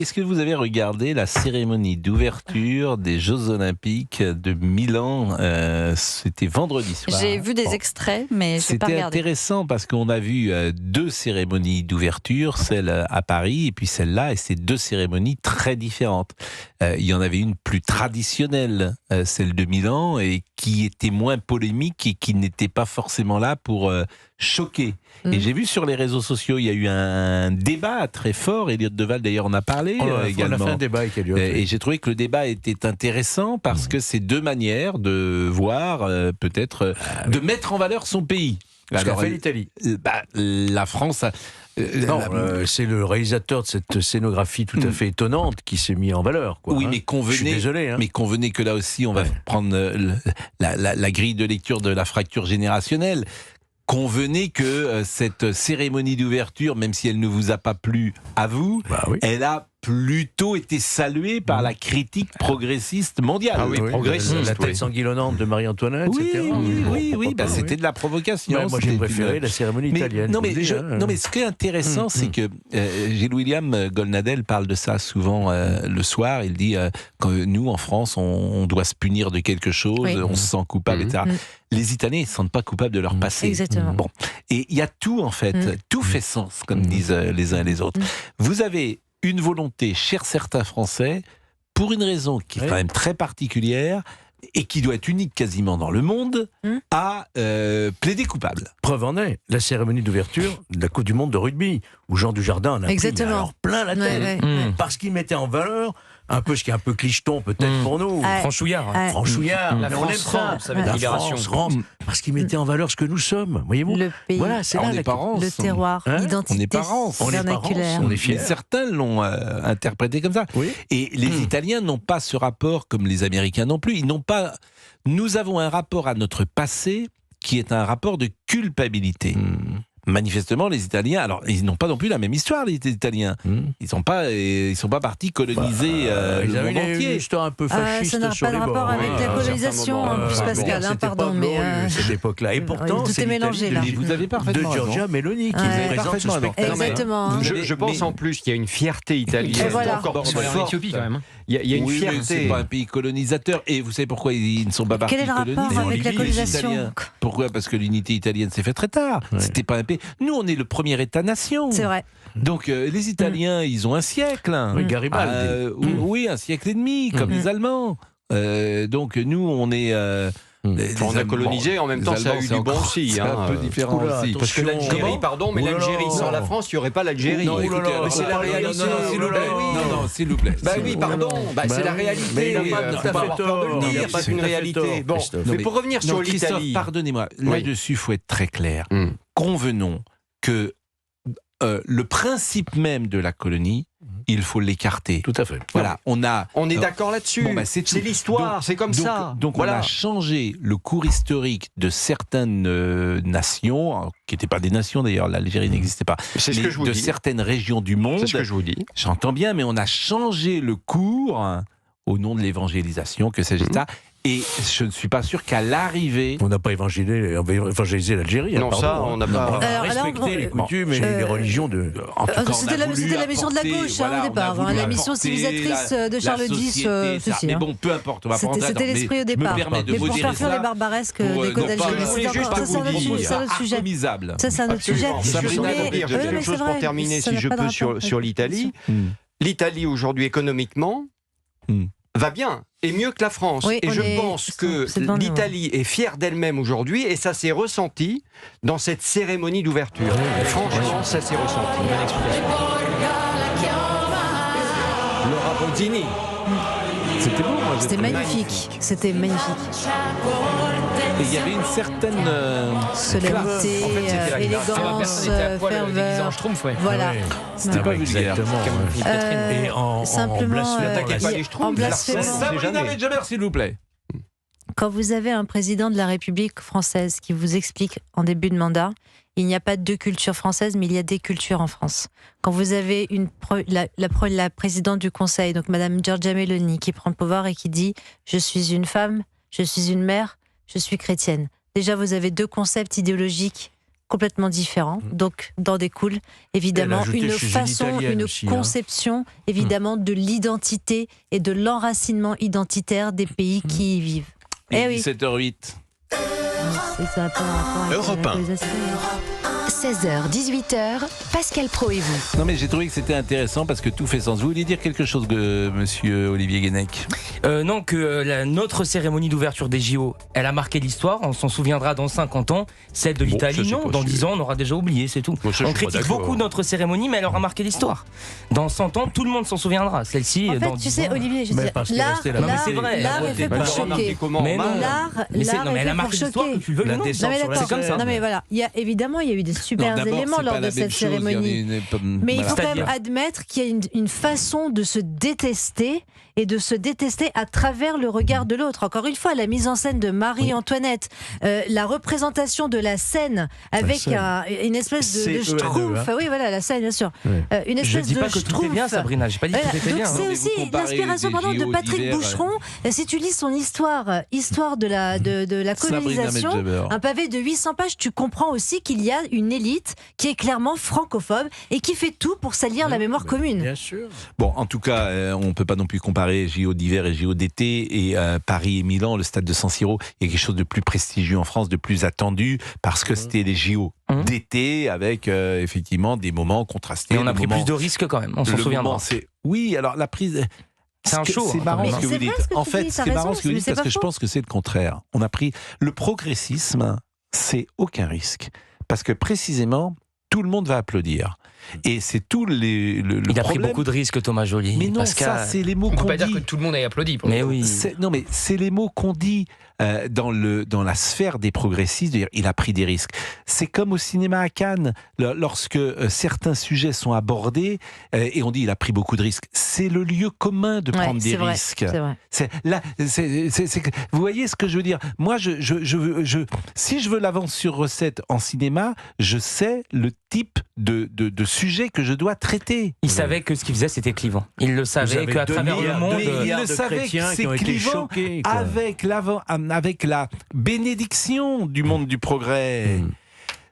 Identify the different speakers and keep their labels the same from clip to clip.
Speaker 1: Est-ce que vous avez regardé la cérémonie d'ouverture des Jeux Olympiques de Milan? C'était vendredi soir.
Speaker 2: J'ai vu des extraits, mais je n'ai pas
Speaker 1: C'était
Speaker 2: regardé.
Speaker 1: intéressant parce qu'on a vu deux cérémonies d'ouverture, celle à Paris et puis celle-là, et c'est deux cérémonies très différentes. Il y en avait une plus traditionnelle, celle de Milan, et qui était moins polémique et qui n'était pas forcément là pour choquer. Et j'ai vu sur les réseaux sociaux, il y a eu un débat très fort. Elliott Deval d'ailleurs en a parlé également.
Speaker 3: On a fait un débat avec Elliott.
Speaker 1: Et j'ai trouvé que le débat était intéressant parce que c'est deux manières de voir, peut-être, de mettre en valeur son pays.
Speaker 3: Ce qu'a fait l'Italie.
Speaker 1: La France a...
Speaker 3: c'est le réalisateur de cette scénographie tout à fait étonnante qui s'est mis en valeur. Quoi,
Speaker 1: oui, mais convenez,
Speaker 3: je suis désolé.
Speaker 1: Mais convenez que là aussi, on va prendre la grille de lecture de la fracture générationnelle. Convenez que cette cérémonie d'ouverture, même si elle ne vous a pas plu à vous, elle a plutôt été saluée par la critique progressiste mondiale.
Speaker 3: Ah oui, progressiste. La tête sanguillonnante de Marie-Antoinette, etc.
Speaker 1: Oui, c'était de la provocation.
Speaker 3: Moi, j'ai préféré la cérémonie italienne.
Speaker 1: Non, mais ce qui est intéressant, c'est que Gilles William Goldnadel parle de ça souvent le soir. Il dit que nous, en France, on doit se punir de quelque chose, on se sent coupable, etc. Les Italiens, ils ne se sentent pas coupables de leur passé.
Speaker 2: Exactement.
Speaker 1: Bon. Et il y a tout, en fait. Tout fait sens, comme disent les uns et les autres. Vous avez une volonté, chers certains Français, pour une raison qui est quand même très particulière et qui doit être unique quasiment dans le monde, à plaider coupable.
Speaker 3: Preuve en est, la cérémonie d'ouverture de la Coupe du Monde de rugby, où Jean Dujardin en a pris alors plein la tête, parce qu'il mettait en valeur un peu ce qui est un peu clicheton peut-être pour nous.
Speaker 4: Franchouillard.
Speaker 3: Franchouillard.
Speaker 4: La France, ça va être Libération.
Speaker 3: France, parce qu'il mettait en valeur ce que nous sommes, voyez-vous.
Speaker 2: Le pays,
Speaker 3: voilà, c'est
Speaker 1: on est parents,
Speaker 2: le terroir, l'identité
Speaker 1: on est parents,
Speaker 2: vernaculaire.
Speaker 3: on est fiers.
Speaker 1: Certains l'ont interprété comme ça. Et les Italiens n'ont pas ce rapport, comme les Américains non plus. Ils n'ont pas. Nous avons un rapport à notre passé qui est un rapport de culpabilité. Manifestement, les Italiens, alors ils n'ont pas non plus la même histoire, les Italiens. Ils sont pas partis coloniser le monde entier.
Speaker 3: Une histoire un peu fasciste
Speaker 2: ça n'a
Speaker 3: sur
Speaker 2: pas de
Speaker 3: les bords.
Speaker 2: rapport avec la colonisation, en plus, Pascal, pardon, mais
Speaker 3: cette époque-là. Et pourtant,
Speaker 2: tout
Speaker 3: c'est
Speaker 2: est mélangé là.
Speaker 1: Vous avez parfaitement
Speaker 3: de Giorgia Meloni qui présente ce spectacle.
Speaker 2: Exactement.
Speaker 4: Je pense en plus qu'il y a une fierté italienne.
Speaker 2: Voilà.
Speaker 4: Encore plus
Speaker 5: en Éthiopie quand même.
Speaker 4: Il y a une
Speaker 1: mais
Speaker 4: fierté.
Speaker 1: c'est pas un pays colonisateur. Et vous savez pourquoi ils ne sont pas partis
Speaker 2: Quel est le rapport
Speaker 1: coloniser
Speaker 2: avec la colonisation?
Speaker 1: Pourquoi? Parce que l'unité italienne s'est faite très tard. C'était pas un pays. Nous, on est le premier État-nation.
Speaker 2: C'est vrai.
Speaker 1: Donc les Italiens, ils ont un siècle.
Speaker 3: Oui, Garibaldi.
Speaker 1: Oui, un siècle et demi, comme les Allemands. Donc nous, on est...
Speaker 4: On a colonisé, en même temps ça a eu du bon aussi.
Speaker 1: C'est un peu différent aussi.
Speaker 4: Parce que l'Algérie, pardon, mais l'Algérie sans la France, il n'y aurait pas l'Algérie.
Speaker 1: Non, écoutez,
Speaker 4: c'est la réalité.
Speaker 1: Non, s'il vous plaît.
Speaker 4: Bah oui, pardon, c'est la réalité.
Speaker 3: Il n'y a
Speaker 4: Faut pas avoir peur de le dire, c'est une réalité. Bon, mais pour revenir sur
Speaker 1: Christophe,
Speaker 4: l'Italie...
Speaker 1: pardonnez-moi, là-dessus, il faut être très clair. Convenons que le principe même de la colonie, il faut l'écarter.
Speaker 3: Tout à fait.
Speaker 1: Voilà,
Speaker 4: on est d'accord là-dessus.
Speaker 1: C'est
Speaker 4: l'histoire, c'est comme ça.
Speaker 1: Donc on a changé le cours historique de certaines nations, qui n'étaient pas des nations d'ailleurs, l'Algérie n'existait pas,
Speaker 4: c'est ce que je vous
Speaker 1: de
Speaker 4: dis.
Speaker 1: certaines régions du monde.
Speaker 4: C'est ce que je vous dis.
Speaker 1: J'entends bien, mais on a changé le cours au nom de l'évangélisation, que sais-je, etc. Et je ne suis pas sûr qu'à l'arrivée...
Speaker 3: On n'a pas évangélisé l'Algérie.
Speaker 4: Non, ça, on n'a pas...
Speaker 3: On a respecté les coutumes et les religions de...
Speaker 1: En tout cas,
Speaker 2: c'était la mission de la gauche au départ, la mission civilisatrice de Charles X.
Speaker 1: Mais bon, peu importe, on va pas rentrer
Speaker 2: C'était l'esprit au départ.
Speaker 1: Mais
Speaker 2: pour faire fuir les barbaresques des côtes d'Algérie. C'est un autre sujet. Ça, c'est un autre sujet.
Speaker 4: Je voudrais dire quelque chose pour terminer, si je peux, sur l'Italie. L'Italie, aujourd'hui, économiquement, va bien, et mieux que la France. Et je pense que l'Italie est fière d'elle-même aujourd'hui, et ça s'est ressenti dans cette cérémonie d'ouverture. Franchement, ça s'est ressenti. Laura Pausini.
Speaker 1: C'était beau, moi.
Speaker 2: C'était magnifique. C'était magnifique.
Speaker 1: Et il y avait une certaine
Speaker 2: solennité, élégance, ferveur. Voilà.
Speaker 1: C'était pas vulgaire.
Speaker 2: Simplement, en blasphème.
Speaker 1: Sabrina Medjaber, s'il vous plaît.
Speaker 2: Quand vous avez un président de la République française qui vous explique en début de mandat, il n'y a pas deux cultures françaises, mais il y a des cultures en France. Quand vous avez la présidente du Conseil, donc Madame Giorgia Meloni, qui prend le pouvoir et qui dit « Je suis une femme, je suis une mère, je suis chrétienne ». Déjà, vous avez deux concepts idéologiques complètement différents. Donc, dans découle évidemment une façon, une conception évidemment de l'identité et de l'enracinement identitaire des pays qui y vivent.
Speaker 1: Et oui. 17h08.
Speaker 2: Ça
Speaker 5: Europe 1. 16h, 18h, Pascal Praud et vous.
Speaker 1: Non mais j'ai trouvé que c'était intéressant parce que tout fait sens. Vous vouliez dire quelque chose, monsieur Olivier Guénec ?
Speaker 6: Non, que notre cérémonie d'ouverture des JO, elle a marqué l'histoire, on s'en souviendra dans 50 ans. Celle de l'Italie, non, dans 10 ans, on aura déjà oublié, c'est tout. On critique beaucoup notre cérémonie, mais elle aura marqué l'histoire. Dans 100 ans, tout le monde s'en souviendra. Celle-ci,
Speaker 2: en fait,
Speaker 6: dans 10
Speaker 2: tu sais,
Speaker 6: ans,
Speaker 2: Olivier, je sais, l'art est fait pour choquer.
Speaker 6: Mais non,
Speaker 2: elle a marqué l'histoire,
Speaker 6: que tu le veux ou non.
Speaker 2: C'est comme ça. Non mais voilà, évidemment, il y a eu des super éléments lors de cette cérémonie. Mais il faut quand même admettre qu'il y a une façon de se détester et de se détester à travers le regard de l'autre. Encore une fois, la mise en scène de Marie-Antoinette, la représentation de la scène avec une espèce de schtroumpf. Oui, voilà, la scène, bien sûr. Une espèce de schtroumpf. Je dis pas que tout est bien,
Speaker 6: Sabrina. J'ai pas dit que tout était bien.
Speaker 2: C'est aussi l'inspiration de Patrick Boucheron. Si tu lis son histoire de la colonisation, un pavé de 800 pages, tu comprends aussi qu'il y a une élite qui est clairement francophone et qui fait tout pour salir la mémoire commune.
Speaker 3: Bien sûr.
Speaker 1: Bon, en tout cas, on ne peut pas non plus comparer JO d'hiver et JO d'été et Paris et Milan, le stade de San Siro. Il y a quelque chose de plus prestigieux en France, de plus attendu, parce que c'était les JO d'été avec effectivement des moments contrastés.
Speaker 6: Et on a pris plus de risques quand même, on s'en souviendra.
Speaker 1: Oui, alors la prise...
Speaker 6: C'est un show.
Speaker 1: C'est marrant ce que vous dites. En fait, c'est marrant ce que vous dites parce que je pense que c'est le contraire. On a pris le progressisme, c'est aucun risque. Parce que précisément, tout le monde va applaudir. Et c'est tout le
Speaker 6: Il a pris beaucoup de risques, Thomas Joly.
Speaker 1: Mais non,
Speaker 6: Pascal.
Speaker 1: ça, c'est les mots qu'on dit.
Speaker 7: On peut pas dire que tout le monde ait applaudi.
Speaker 6: Mais oui.
Speaker 1: Non, mais c'est les mots qu'on dit dans la sphère des progressistes. Il a pris des risques. C'est comme au cinéma à Cannes, lorsque certains sujets sont abordés et on dit il a pris beaucoup de risques. C'est le lieu commun de prendre des risques.
Speaker 2: C'est vrai.
Speaker 1: Vous voyez ce que je veux dire ? Moi, si je veux l'avance sur recette en cinéma, je sais le type de sujet que je dois traiter.
Speaker 6: Il savait que ce qu'il faisait, c'était clivant. Il le savait qu'à travers le monde...
Speaker 1: Il le savait que c'est clivant avec la bénédiction du monde du progrès.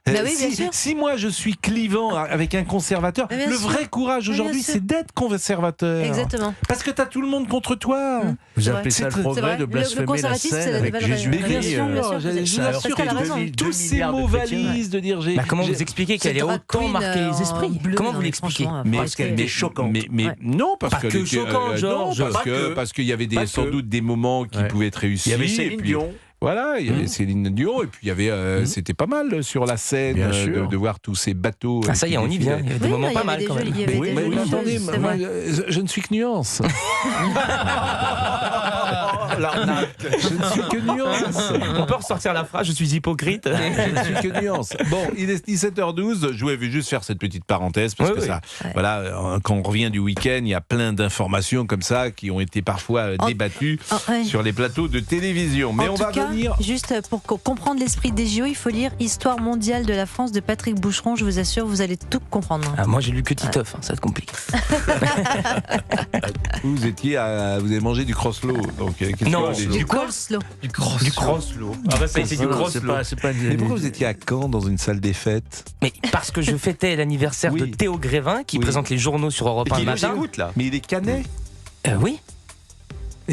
Speaker 2: Oui,
Speaker 1: si moi je suis clivant avec un conservateur, le vrai courage aujourd'hui c'est d'être conservateur.
Speaker 2: Exactement.
Speaker 1: Parce que t'as tout le monde contre toi.
Speaker 3: Vous appelez ça le progrès de blasphémer la scène avec Jésus.
Speaker 1: Mais bien sûr, je vous assure que tous ces mots valises de dire...
Speaker 6: Comment vous expliquez qu'elle est autant marquée les esprits ? Comment vous l'expliquez ?
Speaker 3: Parce qu'elle était choquante.
Speaker 1: Mais non, parce
Speaker 6: que... Pas que choquante, Georges.
Speaker 1: Parce qu'il y avait sans doute des moments qui pouvaient être réussis.
Speaker 3: Il y avait Céline Dion.
Speaker 1: Voilà, il y avait Céline Dion, et puis il y avait, c'était pas mal sur la scène de voir tous ces bateaux.
Speaker 6: Ah ça y est, on y vient. Il y avait des moments pas mal quand même.
Speaker 1: Mais attendez, moi, je ne suis que nuance. Je ne suis que nuance.
Speaker 6: On peut ressortir la phrase, je suis hypocrite.
Speaker 1: Je ne suis que nuance. Bon, il est 17h12, je voulais juste faire cette petite parenthèse, parce que ça, voilà, quand on revient du week-end, il y a plein d'informations comme ça qui ont été parfois débattues sur les plateaux de télévision. Mais on va venir...
Speaker 2: Juste pour comprendre l'esprit des JO, il faut lire Histoire mondiale de la France de Patrick Boucheron, je vous assure, vous allez tout comprendre.
Speaker 6: Moi j'ai lu que Titeuf, ça te complique.
Speaker 1: Vous avez mangé du Croslo, donc
Speaker 6: non,
Speaker 2: du Croslo.
Speaker 6: Du Croslo. Ah bah c'est du Croslo.
Speaker 1: Mais pourquoi vous étiez à Caen dans une salle des fêtes ?
Speaker 6: Mais parce que je fêtais l'anniversaire de Théo Grévin qui présente les journaux sur Europe 1 le matin.
Speaker 1: Mais il est canet.
Speaker 6: Oui.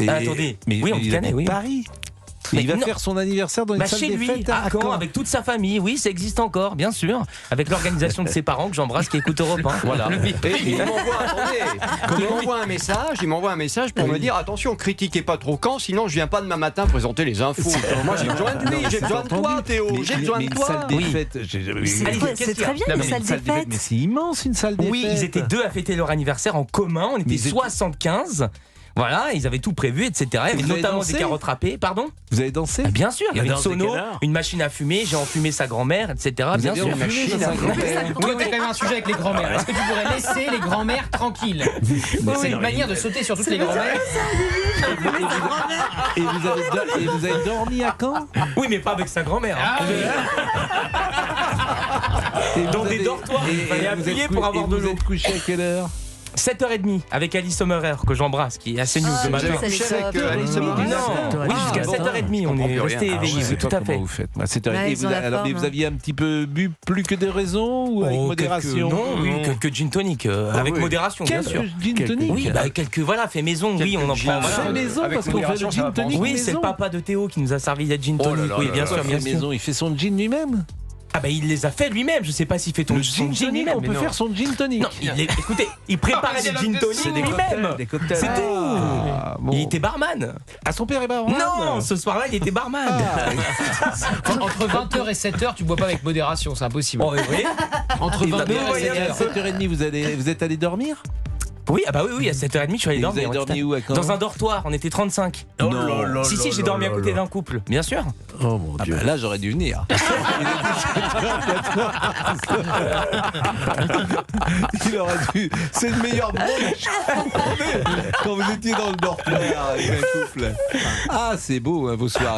Speaker 1: Attendez, mais on dit canet, oui. Paris. Mais il va faire son anniversaire dans une salle des fêtes
Speaker 6: à Caen, avec toute sa famille. Oui, ça existe encore, bien sûr. Avec l'organisation de ses parents que j'embrasse, qui écoutent Europe 1. Voilà.
Speaker 4: Et il m'envoie un message pour me dire attention, critiquez pas trop Caen, sinon je viens pas demain matin présenter les infos. Moi j'ai besoin de lui, j'ai besoin de toi, Théo. J'ai besoin de toi.
Speaker 1: Salle des fêtes.
Speaker 2: C'est très bien une salle des fêtes.
Speaker 1: Mais c'est immense une salle des fêtes.
Speaker 6: Oui, ils étaient deux à fêter leur anniversaire en commun. On était 75. Voilà, ils avaient tout prévu, etc. Il y avait notamment des carottes râpées. Pardon ?
Speaker 1: Vous avez dansé ?
Speaker 6: Bien sûr, il y avait une sono, une machine à fumer, j'ai enfumé sa grand-mère, etc. Bien sûr.
Speaker 7: Toi, t'as quand même un sujet avec les grands-mères. Est-ce que tu pourrais laisser les grands-mères tranquilles ? C'est une manière de sauter sur toutes les grands-mères.
Speaker 1: Et vous avez dormi à Caen ?
Speaker 6: Oui, mais pas avec sa grand-mère. Dans des dortoirs, il fallait appuyer pour avoir de l'eau.
Speaker 1: Vous êtes couché à quelle heure ?
Speaker 6: 7h30 avec Alice Sommerer, que j'embrasse, qui est assez news ce matin.
Speaker 4: Vous avez couché avec Alice Sommerer?
Speaker 6: Non, oui, jusqu'à 7h30, on est resté éveillés, tout à fait.
Speaker 1: Vous faites. 7h30. Mais vous aviez un petit peu bu plus que des raisons ou avec modération?
Speaker 6: Non, oui, quelques gin tonic, avec modération, bien sûr.
Speaker 1: Gin tonic?
Speaker 6: Oui, quelques, fait maison, oui, on en prend.
Speaker 1: Fait maison, parce qu'on fait le gin tonic.
Speaker 6: Oui, c'est le papa de Théo qui nous a servi des gin tonic. Oui, bien sûr, bien sûr.
Speaker 1: Il fait son gin lui-même?
Speaker 6: Ah bah il les a fait lui-même, je sais pas s'il fait son gin lui-même.
Speaker 1: On peut faire son gin tonic.
Speaker 6: Non, écoutez, il préparait des gin tonic lui-même. C'est tout. Il était barman.
Speaker 1: Ah, son père est barman?
Speaker 6: Non, ce soir-là, il était barman.
Speaker 7: Entre 20h et 7h, tu bois pas avec modération, c'est impossible.
Speaker 6: Oh, oui.
Speaker 7: Entre 20h et
Speaker 1: 7h30, vous êtes allé dormir?
Speaker 6: Oui, à 7h30, je suis allé dormir.
Speaker 1: Vous avez dormi où?
Speaker 6: Dans un dortoir, on était 35.
Speaker 1: Non.
Speaker 6: Si, j'ai dormi à côté d'un couple, bien sûr.
Speaker 3: Oh mon Dieu.
Speaker 1: Là, j'aurais dû venir. Il aurait dû. C'est le meilleur brunch quand vous étiez dans le dortoir avec un couple. Ah, c'est beau, vos soirées.